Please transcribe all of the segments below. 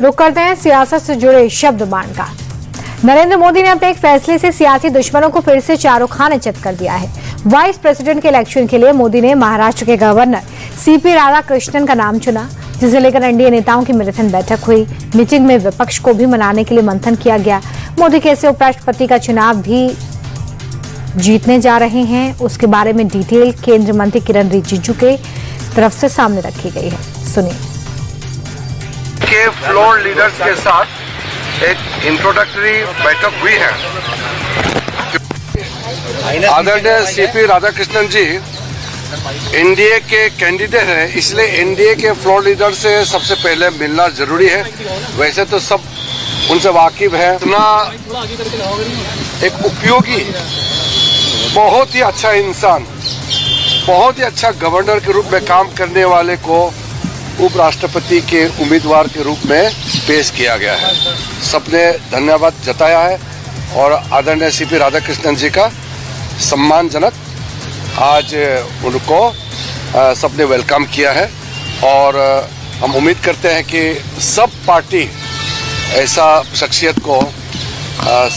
रुक करते हैं सियासत से जुड़े शब्द बाण का। नरेंद्र मोदी ने अपने एक फैसले से सियासी दुश्मनों को फिर से चारों खाने चित कर दिया है। वाइस प्रेसिडेंट के इलेक्शन के लिए मोदी ने महाराष्ट्र के गवर्नर सीपी राधाकृष्णन का नाम चुना, जिसे लेकर एनडीए नेताओं की मैराथन बैठक हुई। मीटिंग में विपक्ष को भी मनाने के लिए मंथन किया गया। मोदी कैसे उपराष्ट्रपति का चुनाव भी जीतने जा रहे हैं, उसके बारे में डिटेल केंद्रीय मंत्री किरण रिजिजू के तरफ से सामने रखी गई है। सुनिए। के फ्लोर लीडर्स के साथ एक इंट्रोडक्टरी बैठक हुई है। आदरणीय सीपी राधाकृष्णन जी एनडीए के कैंडिडेट हैं, इसलिए एनडीए के फ्लोर लीडर से सबसे पहले मिलना जरूरी है। वैसे तो सब उनसे वाकिफ है। इतना एक उपयोगी, बहुत ही अच्छा इंसान, बहुत ही अच्छा गवर्नर के रूप में काम करने वाले को उपराष्ट्रपति के उम्मीदवार के रूप में पेश किया गया है। सबने धन्यवाद जताया है और आदरणीय सीपी राधाकृष्णन जी का सम्मानजनक आज उनको सबने वेलकम किया है और हम उम्मीद करते हैं कि सब पार्टी ऐसा शख्सियत को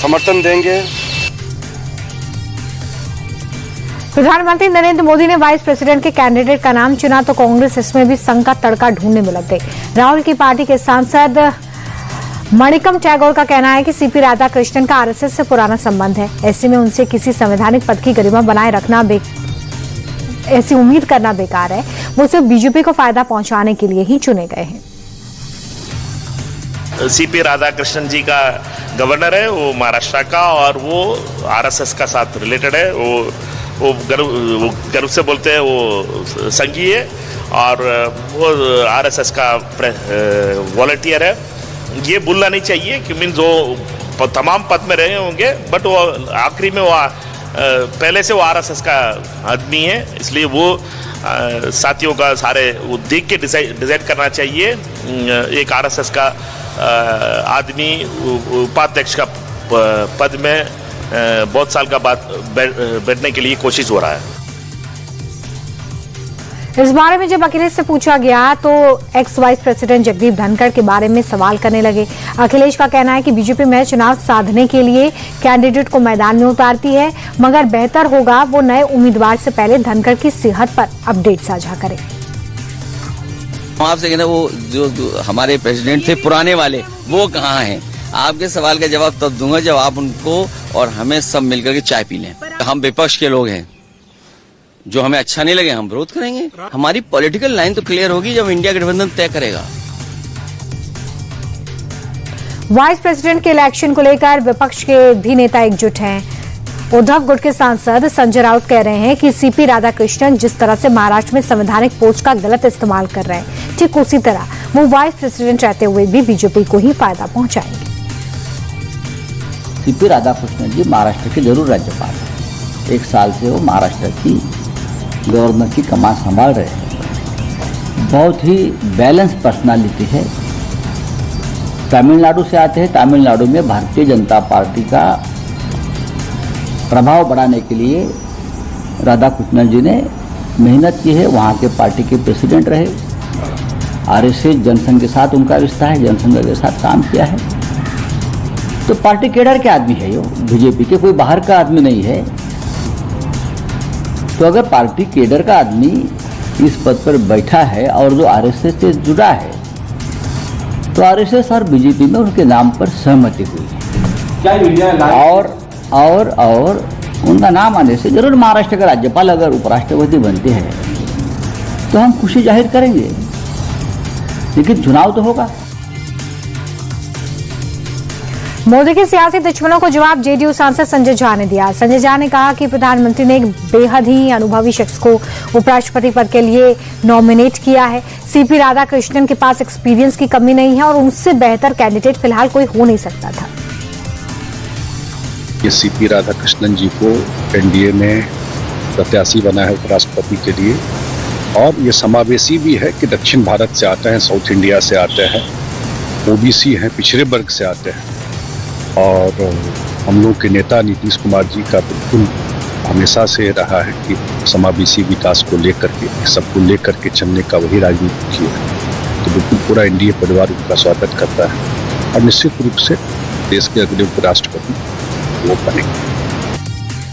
समर्थन देंगे। प्रधानमंत्री नरेंद्र मोदी ने वाइस प्रेसिडेंट के कैंडिडेट का नाम चुना तो कांग्रेस इसमें भी संघ का तड़का ढूंढने में लग गई। राहुल की पार्टी के सांसद मणिकम टैगोर का कहना है कि सीपी राधाकृष्णन का आरएसएस से पुराना संबंध है। ऐसे में उनसे किसी संवैधानिक पद की गरिमा बनाए रखना ऐसी उम्मीद करना बेकार है। वो सिर्फ बीजेपी को फायदा पहुंचाने के लिए ही चुने गए हैं। सीपी राधाकृष्णन जी का गवर्नर है, वो महाराष्ट्र का, और वो आरएसएस का साथ रिलेटेड है। वो गर्व से बोलते हैं वो संघी है और वो आरएसएस का वॉलंटियर है। ये भूलना नहीं चाहिए कि मीन जो तमाम पद में रहे होंगे, बट वो आखिरी में वो पहले से वो आरएसएस का आदमी है, इसलिए वो साथियों का सारे वो देख के डिसाइड करना चाहिए। एक आरएसएस का आदमी उपाध्यक्ष का पद में बहुत साल का बाद बैठने के लिए कोशिश हो रहा है। इस बारे में जब अखिलेश से पूछा गया तो x vice president Jagdeep Dhankhar के बारे में सवाल करने लगे। अखिलेश का कहना है कि बीजेपी में चुनाव साधने के लिए कैंडिडेट को मैदान में उतारती है, मगर बेहतर होगा वो नए उम्मीदवार से पहले धनखड़ की सेहत पर अपडेट साझा करें। आपसे कहना वो जो हमारे प्रेसिडेंट थे पुराने वाले, वो कहाँ हैं? आपके सवाल का जवाब तब दूंगा जब आप उनको और हमें सब मिलकर के चाय पी लें। हम विपक्ष के लोग हैं, जो हमें अच्छा नहीं लगे हम विरोध करेंगे। हमारी पॉलिटिकल लाइन तो क्लियर होगी जब इंडिया गठबंधन तय करेगा। वाइस प्रेसिडेंट के इलेक्शन को लेकर विपक्ष के भी नेता एकजुट हैं। उद्धव गुट के सांसद संजय राउत कह रहे हैं कि सीपी राधाकृष्णन जिस तरह से महाराष्ट्र में संवैधानिक पोस्ट का गलत इस्तेमाल कर रहे हैं, ठीक उसी तरह वो वाइस प्रेसिडेंट रहते हुए भी बीजेपी को ही फायदा पहुंचाएंगे। सीपी राधाकृष्णन जी महाराष्ट्र के जरूर राज्यपाल हैं। 1 साल से वो महाराष्ट्र की गवर्नर की कमान संभाल रहे हैं। बहुत ही बैलेंस पर्सनालिटी है। तमिलनाडु से आते हैं। तमिलनाडु में भारतीय जनता पार्टी का प्रभाव बढ़ाने के लिए राधाकृष्णन जी ने मेहनत की है। वहाँ के पार्टी के प्रेसिडेंट रहे। आरएसएस जनसंघ के साथ उनका रिश्ता है, जनसंघ के साथ काम किया है। तो पार्टी केडर के आदमी है, यो बीजेपी के कोई बाहर का आदमी नहीं है। तो अगर पार्टी केडर का आदमी इस पद पर बैठा है और जो आरएसएस से जुड़ा है, तो आरएसएस और बीजेपी में उनके नाम पर सहमति हुई और उनका नाम आने से जरूर महाराष्ट्र का राज्यपाल अगर उपराष्ट्रपति बनते हैं तो हम खुशी जाहिर करेंगे, लेकिन चुनाव तो होगा। मोदी के सियासी दुश्मनों को जवाब जेडीयू सांसद संजय झा ने दिया। संजय झा ने कहा कि प्रधानमंत्री ने एक बेहद ही अनुभवी शख्स को उपराष्ट्रपति पद के लिए नॉमिनेट किया है। सीपी राधाकृष्णन के पास एक्सपीरियंस की कमी नहीं है और उनसे बेहतर कैंडिडेट फिलहाल कोई हो नहीं सकता था। ये सीपी राधाकृष्णन जी को एनडीए में प्रत्याशी बना है उपराष्ट्रपति के लिए, और ये समावेशी भी है कि दक्षिण भारत से आते हैं, साउथ इंडिया से आते हैं, ओबीसी हैं, पिछड़े वर्ग से आते हैं। और हम लोग के नेता नीतीश कुमार जी का बिल्कुल हमेशा से रहा है कि समावेशी विकास को लेकर के, सबको लेकर के चलने का वही राजनीति है। तो बिल्कुल पूरा एनडीए परिवार उनका स्वागत करता है और निश्चित रूप से देश के अगले उपराष्ट्रपति वो बनेंगे।